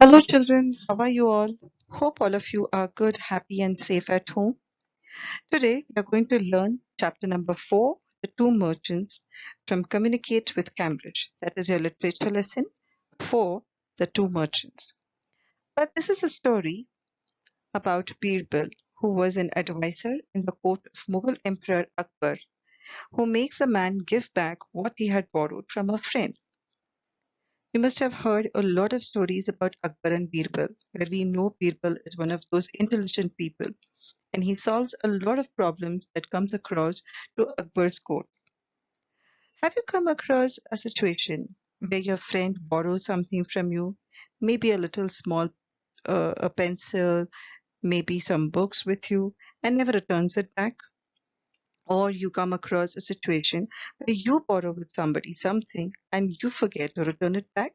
Hello, children. How are you all? Hope all of you are good, happy, and safe at home. Today, we are going to learn chapter number 4, The Two Merchants, from Communicate with Cambridge. That is your literature lesson 4, The Two Merchants. But this is a story about Birbal, who was an advisor in the court of Mughal Emperor Akbar, who makes a man give back what he had borrowed from a friend. You must have heard a lot of stories about Akbar and Birbal, where we know Birbal is one of those intelligent people, and he solves a lot of problems that comes across to Akbar's court. Have you come across a situation where your friend borrows something from you, maybe a little small a pencil, maybe some books with you, and never returns it back? Or you come across a situation where you borrow with somebody something and you forget to return it back?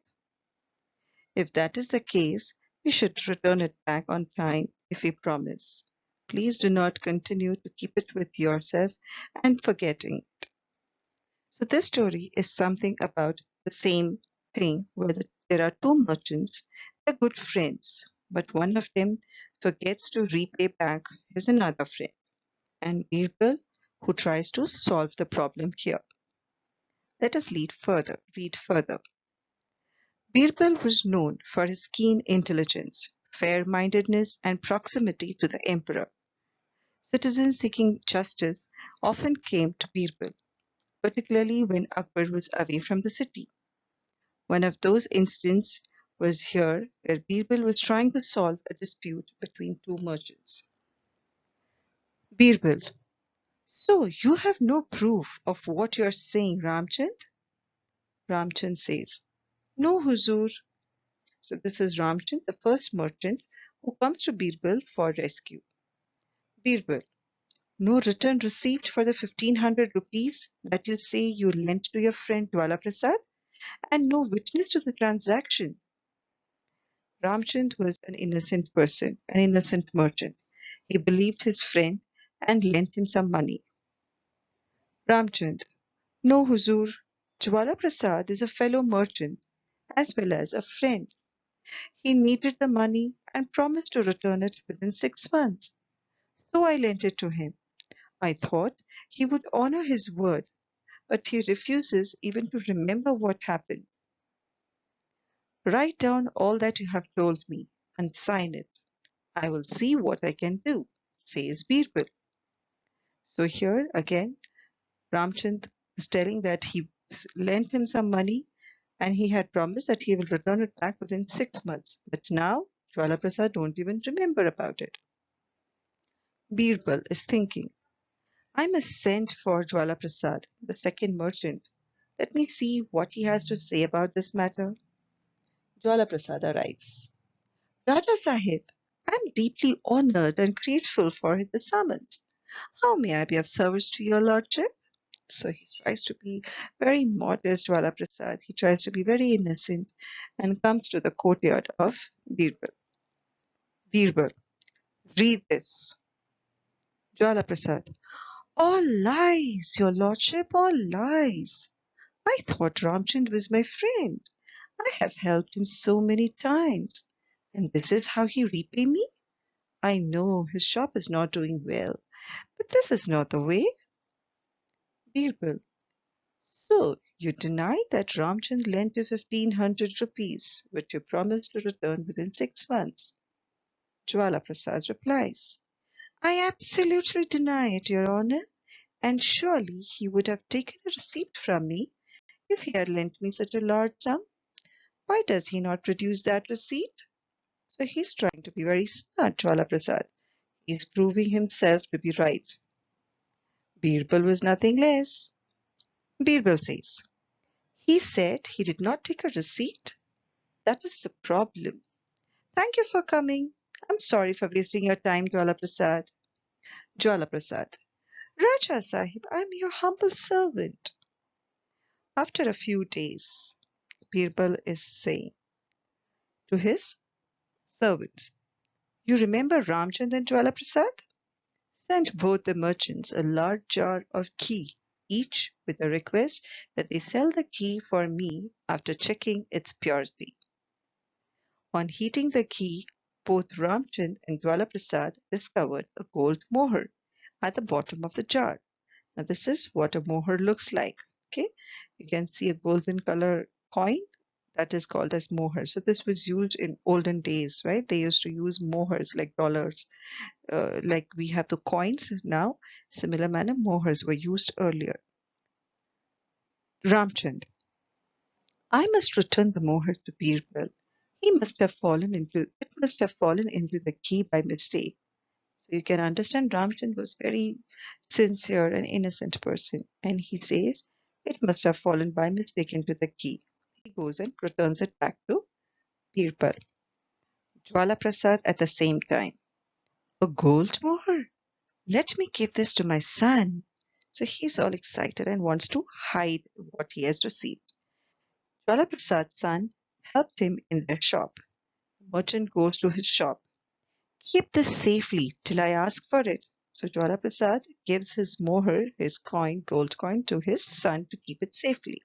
If that is the case, you should return it back on time if we promise. Please do not continue to keep it with yourself and forgetting. So, this story is something about the same thing where there are two merchants, they're good friends, but one of them forgets to repay back his another friend, and Birbal who tries to solve the problem here. Let us read further. Birbal was known for his keen intelligence, fair-mindedness, and proximity to the emperor. Citizens seeking justice often came to Birbal, particularly when Akbar was away from the city. One of those incidents was here where Birbal was trying to solve a dispute between two merchants. Birbal, so you have no proof of what you are saying, Ramchand? Ramchand says, No, Huzur. So this is Ramchand, the first merchant who comes to Birbal for rescue. Birbal, no return receipt for the 1500 rupees that you say you lent to your friend Dwala Prasad, and no witness to the transaction. Ramchand was an innocent person, an innocent merchant. He believed his friend and lent him some money. Ramchand, no, Huzur. Jwala Prasad is a fellow merchant as well as a friend. He needed the money and promised to return it within 6 months. So I lent it to him. I thought he would honor his word, but he refuses even to remember what happened. Write down all that you have told me and sign it. I will see what I can do, says Birbal. So here again, Ramchand is telling that he lent him some money and he had promised that he will return it back within 6 months. But now Jwala Prasad don't even remember about it. Birbal is thinking, I must send for Jwala Prasad, the second merchant. Let me see what he has to say about this matter. Jwala Prasad arrives. Raja Sahib, I am deeply honored and grateful for the summons. How may I be of service to your lordship? So he tries to be very modest, Jwala Prasad. He tries to be very innocent and comes to the courtyard of Birbal. Birbal, read this. Jwala Prasad, all lies, your lordship, all lies. I thought Ramchand was my friend. I have helped him so many times. And this is how he repay me? I know his shop is not doing well, but this is not the way. Birbal, so you deny that Ramchand lent you 1500 rupees, which you promised to return within 6 months. Jwala Prasad replies, I absolutely deny it, Your Honor, and surely he would have taken a receipt from me if he had lent me such a large sum. Why does he not produce that receipt? So he's trying to be very smart, Jwala Prasad. He's proving himself to be right. Birbal was nothing less. Birbal says, he said he did not take a receipt. That is the problem. Thank you for coming. I'm sorry for wasting your time, Jwala Prasad. Jwala Prasad, Raja Sahib, I'm your humble servant. After a few days, Birbal is saying to his servants, you remember Ramchand and Jwala Prasad? Sent both the merchants a large jar of ghee, each with a request that they sell the ghee for me after checking its purity. On heating the ghee, both Ramchand and Jwala Prasad discovered a gold moher at the bottom of the jar. Now, this is what a moher looks like. Okay, you can see a golden color coin that is called as moher. So, this was used in olden days, right? They used to use mohers like dollars, like we have the coins now. Similar manner, mohers were used earlier. Ramchand, I must return the moher to Birbal. It must have fallen into the key by mistake. So you can understand Ramchand was very sincere and innocent person. And he says, it must have fallen by mistake into the key. He goes and returns it back to Birbal. Jwala Prasad at the same time. A gold moher? Let me give this to my son. So he's all excited and wants to hide what he has received. Jwala Prasad's son helped him in their shop. The merchant goes to his shop. Keep this safely till I ask for it. So Jwala Prasad gives his moher, his coin, gold coin, to his son to keep it safely.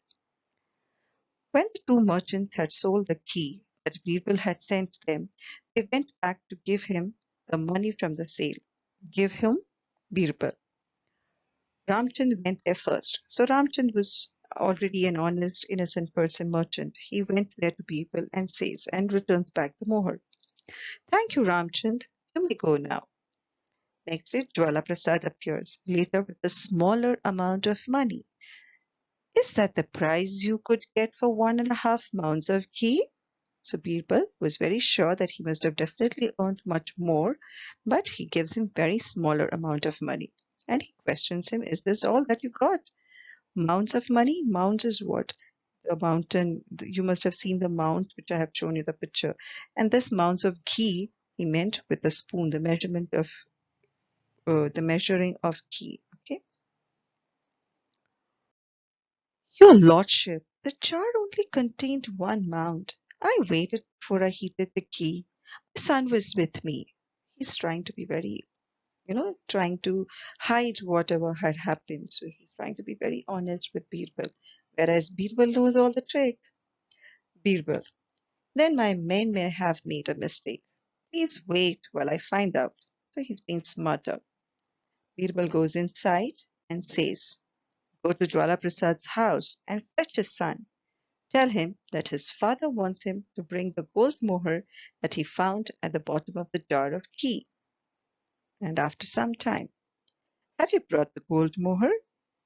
When the two merchants had sold the key that Birbal had sent them, they went back to give him the money from the sale. Give him Birbal. Ramchand went there first. So Ramchand was already an honest, innocent person merchant. He went there to Birbal and says, and returns back the moher. Thank you, Ramchand. You may go now. Next day, Jwala Prasad appears, later with a smaller amount of money. Is that the price you could get for 1.5 mounds of ghee? So Birbal was very sure that he must have definitely earned much more, but he gives him very smaller amount of money. And he questions him, is this all that you got? Mounds of money? Mounds is what? The mountain, you must have seen the mount which I have shown you the picture. And this mounds of ghee, he meant with the spoon, the measuring of ghee. Okay. Your lordship, the jar only contained 1 mound. I waited before I heated the ghee. My son was with me. He's trying to be very, trying to hide whatever had happened. So he's trying to be very honest with Birbal, whereas Birbal knows all the trick. Birbal, then my men may have made a mistake. Please wait while I find out. So he's being smarter. Birbal goes inside and says, go to Jwala Prasad's house and fetch his son. Tell him that his father wants him to bring the gold moher that he found at the bottom of the jar of ghee. And after some time, have you brought the gold moher?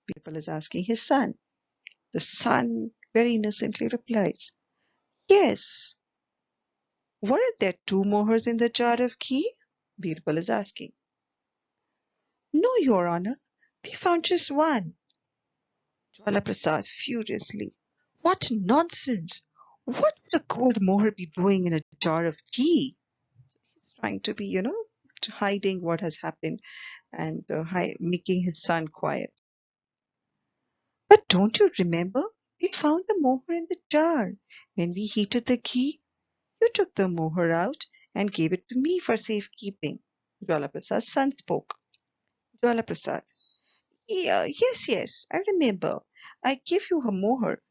Birbal is asking his son. The son very innocently replies, yes. Weren't there 2 mohers in the jar of ghee? Birbal is asking. No, Your Honor. We found just one. Jwala Prasad furiously. What nonsense! What would a gold moher be doing in a jar of ghee? So he's trying to be, hiding what has happened and making his son quiet. But don't you remember? We found the moher in the jar. When we heated the ghee, you took the moher out and gave it to me for safekeeping. Jwala Prasad's son spoke. Jwala Prasad. Yeah, yes, I remember. I gave you a moher,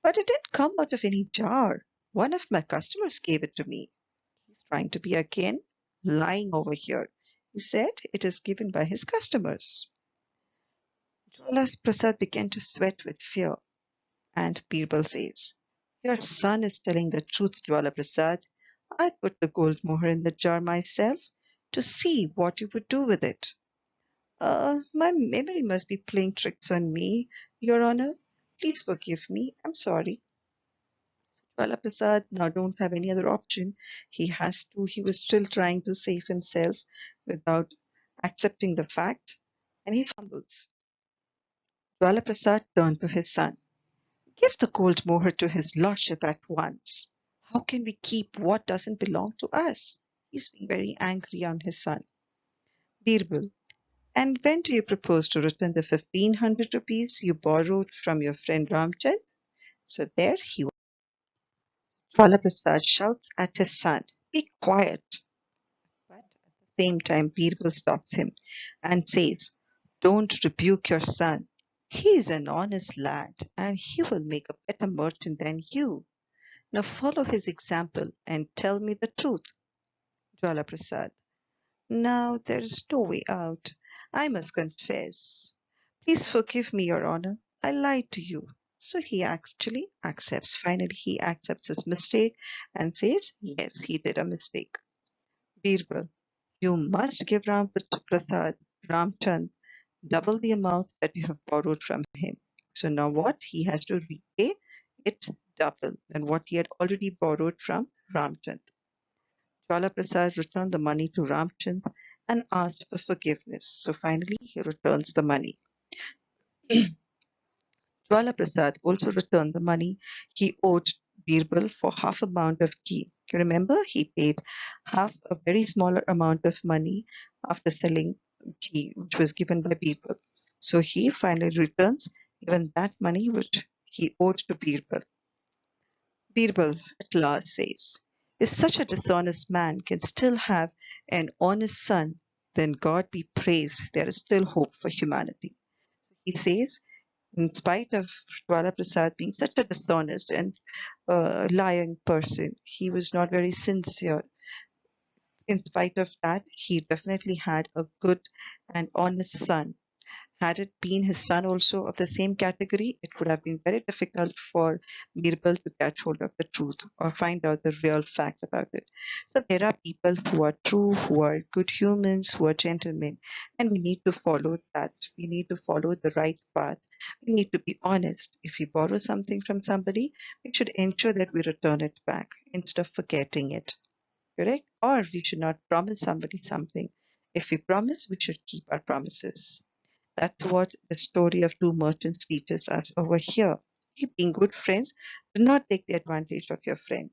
but it didn't come out of any jar. One of my customers gave it to me. He's trying to be again lying over here. He said it is given by his customers. Jwala Prasad began to sweat with fear, and Birbal says, your son is telling the truth, Jwala Prasad. I put the gold moher in the jar myself to see what you would do with it. My memory must be playing tricks on me, Your Honor. Please forgive me. I'm sorry. Jwala Prasad now don't have any other option. He was still trying to save himself without accepting the fact, and he fumbles. Jwala Prasad turned to his son. Give the gold moher to his lordship at once. How can we keep what doesn't belong to us? He's being very angry on his son. Birbal, and when do you propose to return the 1,500 rupees you borrowed from your friend Ramchand? So there he was. Jwala Prasad shouts at his son, be quiet. But at the same time, Birbal stops him and says, don't rebuke your son. He is an honest lad and he will make a better merchant than you. Now follow his example and tell me the truth. Jwala Prasad. Now there is no way out. I must confess. Please forgive me, Your Honor. I lied to you. So he actually accepts. Finally, he accepts his mistake and says, yes, he did a mistake. Birbal, you must give Ram Prasad, Ramchand, double the amount that you have borrowed from him. So now what? He has to repay it double than what he had already borrowed from Ramchand. Jwala Prasad returned the money to Ramchand and asked for forgiveness. So finally, he returns the money. Jwala Prasad also returned the money he owed Birbal for half amount of ghee. You remember, he paid half a very smaller amount of money after selling ghee, which was given by Birbal. So he finally returns even that money which he owed to Birbal. Birbal at last says, if such a dishonest man can still have an honest son, then God be praised, there is still hope for humanity. He says, in spite of Jwala Prasad being such a dishonest and lying person, he was not very sincere. In spite of that, he definitely had a good and honest son. Had it been his son also of the same category, it would have been very difficult for Birbal to catch hold of the truth or find out the real fact about it. So there are people who are true, who are good humans, who are gentlemen, and we need to follow that. We need to follow the right path. We need to be honest. If we borrow something from somebody, we should ensure that we return it back instead of forgetting it. Correct? Or we should not promise somebody something. If we promise, we should keep our promises. That's what the story of two merchants teaches us over here. Being good friends, do not take the advantage of your friend.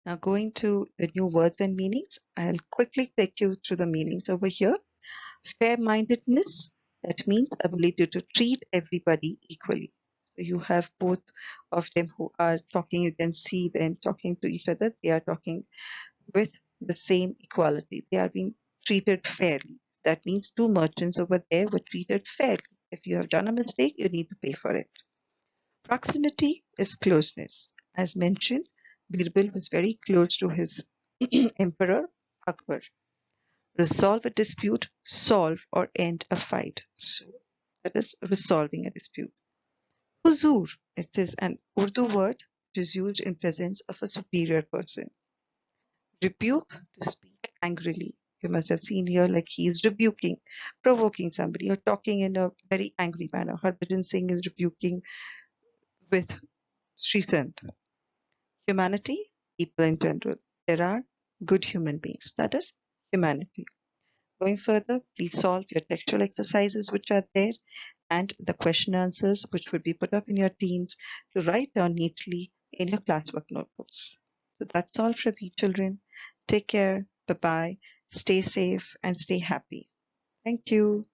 Now, going to the new words and meanings, I'll quickly take you through the meanings over here. Fair-mindedness, that means ability to treat everybody equally. So you have both of them who are talking, you can see them talking to each other. They are talking with the same equality. They are being treated fairly. That means two merchants over there were treated fairly. If you have done a mistake, you need to pay for it. Proximity is closeness. As mentioned, Birbal was very close to his emperor Akbar. Resolve a dispute, solve or end a fight. So that is resolving a dispute. Huzur, it is an Urdu word which is used in presence of a superior person. Rebuke, to speak angrily. You must have seen here like he is rebuking, provoking somebody, or talking in a very angry manner. Harbhajan Singh is rebuking with Srisant. Humanity, people in general. There are good human beings. That is humanity. Going further, please solve your textual exercises which are there and the question answers which will be put up in your teams to write down neatly in your classwork notebooks. So that's all from you, children. Take care. Bye bye. Stay safe and stay happy. Thank you.